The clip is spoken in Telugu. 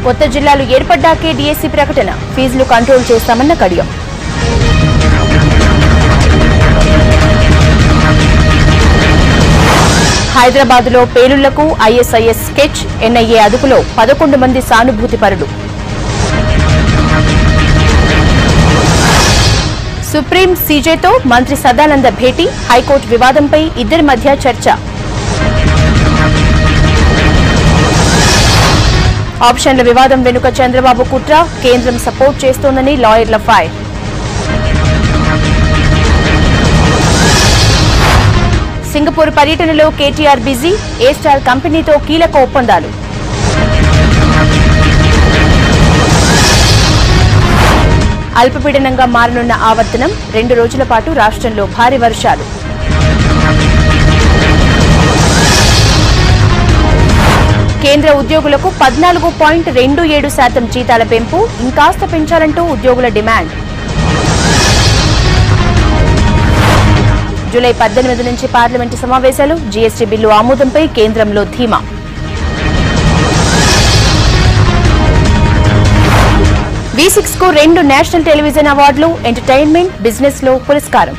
కొత్త జిల్లాలు ఏర్పడ్డాకే డీఎస్సీ ప్రకటన, ఫీజులు కంట్రోల్ చేస్తామన్న కడియం. హైదరాబాద్లో పేలుళ్లకు ఐఎస్ఐఎస్ స్కెచ్, ఎన్ఐఏ అదుపులో 11 మంది సానుభూతి పరులు. సుప్రీం సీజేతో మంత్రి సదానంద భేటీ, హైకోర్టు వివాదంపై ఇద్దరి మధ్య చర్చ. ఆప్షన్ల వివాదం వెనుక చంద్రబాబు కుట్ర, కేంద్రం సపోర్ట్ చేస్తోందని లాయర్ల ఫైర్. సింగపూర్ పర్యటనలో కేటీఆర్ బిజీ, ఏ స్టార్ కంపెనీతో కీలక ఒప్పందాలు. అల్పపీడనంగా మారనున్న ఆవర్తనం, 2 రోజుల పాటు రాష్ట్రంలో భారీ వర్షాలు. కేంద్ర ఉద్యోగులకు 14.27% జీతాల పెంపు, ఇంకాస్త పెంచాలంటూ ఉద్యోగుల డిమాండ్. జూలై 18 నుంచి పార్లమెంటు సమావేశాలు, జీఎస్టీ బిల్లు ఆమోదంపై కేంద్రంలో ధీమా. V6 కు 2 నేషనల్ టెలివిజన్ అవార్డులు, ఎంటర్టైన్మెంట్, బిజినెస్ లో పురస్కారం.